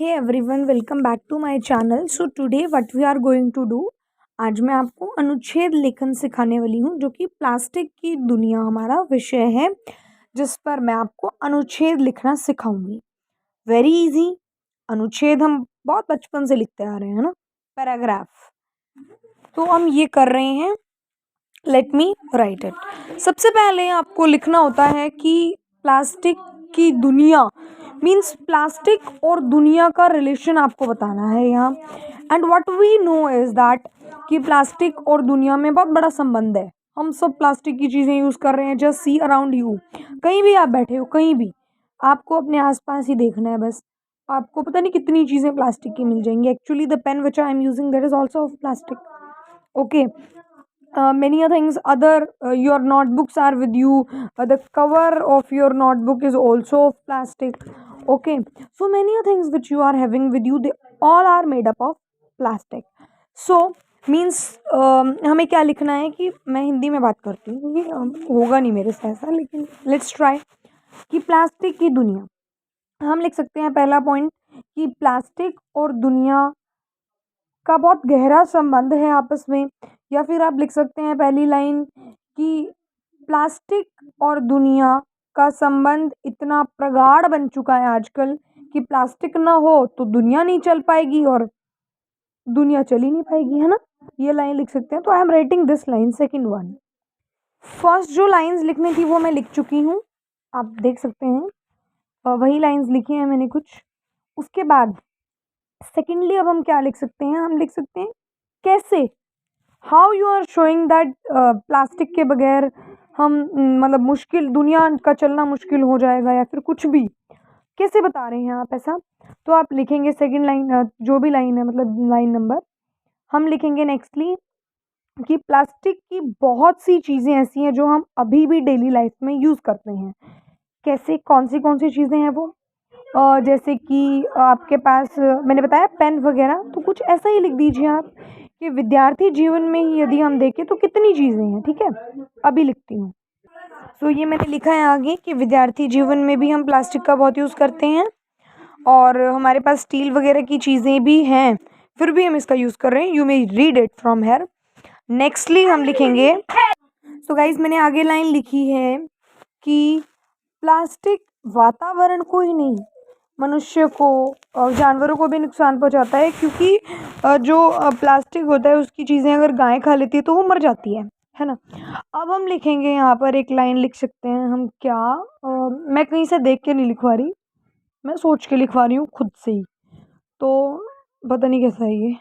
Hey everyone, welcome back to my channel. So today what we are going to do, आज मैं आपको अनुच्छेद लेखन सिखाने वाली हूँ, जो कि प्लास्टिक की दुनिया हमारा विषय है, जिस पर मैं आपको अनुच्छेद लिखना सिखाऊंगी। Very easy. अनुच्छेद हम बहुत बचपन से लिखते आ रहे हैं ना, पैराग्राफ। तो हम ये कर रहे हैं। Let me right it. सबसे पहले आपको लिखना होता है कि प्लास्टिक की दुनिया मीन्स प्लास्टिक और दुनिया का रिलेशन आपको बताना है यहाँ। And what we know is that कि प्लास्टिक और दुनिया में बहुत बड़ा संबंध है। हम सब प्लास्टिक की चीज़ें यूज़ कर रहे हैं। जस्ट सी अराउंड यू, कहीं भी आप बैठे हो, कहीं भी आपको अपने आसपास ही देखना है। बस आपको पता नहीं कितनी चीज़ें प्लास्टिक की मिल जाएंगी। Actually the pen which I am using that is also of plastic. Okay. Many things other your notebooks are with you. The cover of your notebook is also of plastic. Okay, so many things which you are having with you, they all are made up of plastic. So means हमें क्या लिखना है कि मैं हिंदी में बात करती हूँ क्योंकि होगा नहीं मेरे से ऐसा, लेकिन लेट्स ट्राई। कि प्लास्टिक की दुनिया हम लिख सकते हैं। पहला पॉइंट कि प्लास्टिक और दुनिया का बहुत गहरा संबंध है आपस में। या फिर आप लिख सकते हैं पहली लाइन कि प्लास्टिक और दुनिया का संबंध इतना प्रगाढ़ बन चुका है आजकल कि प्लास्टिक ना हो तो दुनिया नहीं चल पाएगी और दुनिया चल ही नहीं पाएगी, है ना। ये लाइन लिख सकते हैं। तो I am writing this line, second one. First जो लाइंस लिखनी थी वो मैं लिख चुकी हूँ, आप देख सकते हैं। वही लाइंस लिखी हैं मैंने कुछ। उसके बाद सेकेंडली अब हम क्या लिख सकते हैं, हम लिख सकते हैं कैसे, how you are showing that plastic के बगैर हम मतलब मुश्किल, दुनिया का चलना मुश्किल हो जाएगा या फिर कुछ भी, कैसे बता रहे हैं आप ऐसा। तो आप लिखेंगे सेकंड लाइन, जो भी लाइन है मतलब लाइन नंबर, हम लिखेंगे नेक्स्टली कि प्लास्टिक की बहुत सी चीज़ें ऐसी हैं जो हम अभी भी डेली लाइफ में यूज़ करते हैं। कैसे, कौन सी चीज़ें हैं वो, जैसे कि आपके पास मैंने बताया पेन वगैरह, तो कुछ ऐसा ही लिख दीजिए आप कि विद्यार्थी जीवन में ही यदि हम देखें तो कितनी चीज़ें हैं। ठीक है, अभी लिखती हूँ। सो ये मैंने लिखा है आगे कि विद्यार्थी जीवन में भी हम प्लास्टिक का बहुत यूज़ करते हैं और हमारे पास स्टील वगैरह की चीज़ें भी हैं, फिर भी हम इसका यूज़ कर रहे हैं। You may read it from here. Nextly हम लिखेंगे, सो गाइज मैंने आगे लाइन लिखी है कि प्लास्टिक वातावरण को ही नहीं, मनुष्य को और जानवरों को भी नुकसान पहुंचाता है, क्योंकि जो प्लास्टिक होता है उसकी चीज़ें अगर गाय खा लेती है तो वो मर जाती है ना। अब हम लिखेंगे यहाँ पर एक लाइन लिख सकते हैं हम क्या, मैं कहीं से देख के नहीं लिखवा रही, मैं सोच के लिखवा रही हूँ खुद से ही। तो पता नहीं कैसा है ये,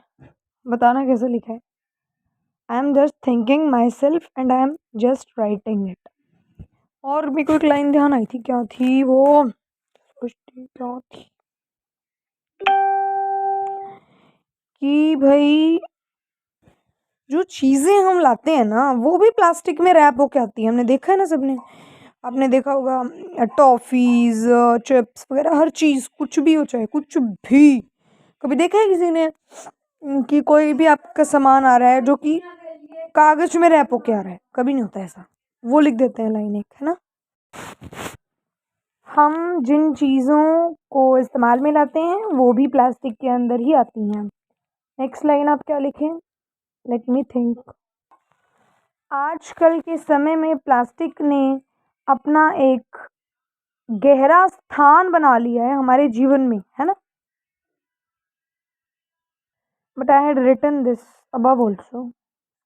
बताना कैसे लिखा है। I am just thinking my self and I am just writing it. और मेरे को एक लाइन ध्यान आई थी, क्या थी वो, क्या थी कि भाई जो चीज़ें हम लाते हैं ना वो भी प्लास्टिक में रैप होके आती है। हमने देखा है ना सबने, आपने देखा होगा टॉफ़ीज़, चिप्स वगैरह, हर चीज़, कुछ भी हो, चाहे कुछ भी। कभी देखा है किसी ने कि कोई भी आपका सामान आ रहा है जो कि कागज़ में रैप होके आ रहा है? कभी नहीं होता ऐसा। वो लिख देते हैं लाइन एक, है ना। हम जिन चीज़ों को इस्तेमाल में लाते हैं वो भी प्लास्टिक के अंदर ही आती हैं। नेक्स्ट लाइन आप क्या लिखें, लेट मी थिंक। आजकल के समय में प्लास्टिक ने अपना एक गहरा स्थान बना लिया है हमारे जीवन में, है ना। But I had written this above also,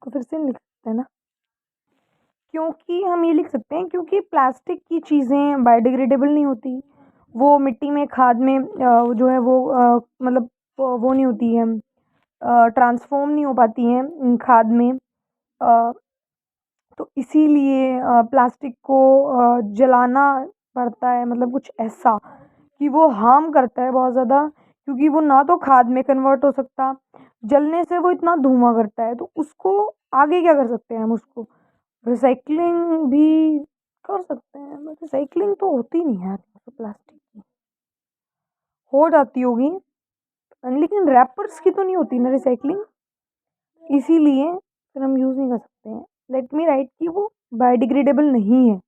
को फिर से लिख सकते हैं ना, क्योंकि हम ये लिख सकते हैं क्योंकि प्लास्टिक की चीज़ें बायोडिग्रेडेबल नहीं होती। वो मिट्टी में, खाद में जो है वो मतलब वो नहीं होती है, ट्रांसफॉर्म नहीं हो पाती हैं खाद में। तो इसीलिए प्लास्टिक को जलाना पड़ता है, मतलब कुछ ऐसा कि वो हार्म करता है बहुत ज़्यादा, क्योंकि वो ना तो खाद में कन्वर्ट हो सकता, जलने से वो इतना धुआं करता है। तो उसको आगे क्या कर सकते हैं हम, उसको रिसाइकलिंग भी कर सकते हैं। बट रिसाइकलिंग तो होती नहीं है तो प्लास्टिक की, हो जाती होगी लेकिन रैपर्स की तो नहीं होती ना रिसाइकलिंग, इसीलिए फिर हम यूज़ नहीं कर सकते हैं। लेट मी राइट कि वो बायोडिग्रेडेबल नहीं है।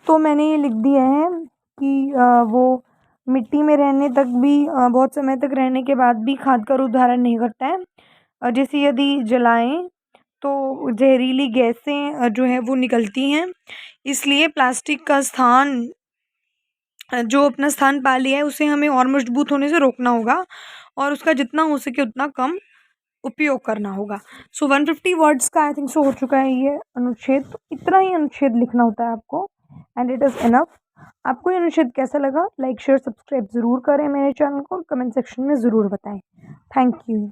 तो मैंने ये लिख दिया है कि वो मिट्टी में रहने तक भी बहुत समय तक रहने के बाद भी खाद का रूप धारण नहीं करता है। जैसे यदि जलाएं तो जहरीली गैसें जो है वो निकलती हैं। इसलिए प्लास्टिक का स्थान जो अपना स्थान पा लिया है उसे हमें और मजबूत होने से रोकना होगा और उसका जितना हो सके उतना कम उपयोग करना होगा। सो 150 वर्ड्स का आई थिंक सो हो चुका है ये अनुच्छेद। तो इतना ही अनुच्छेद लिखना होता है आपको एंड इट इज़ इनफ। आपको ये अनुच्छेद कैसा लगा? लाइक शेयर सब्सक्राइब ज़रूर करें मेरे चैनल को और कमेंट सेक्शन में ज़रूर बताएं। Thank you.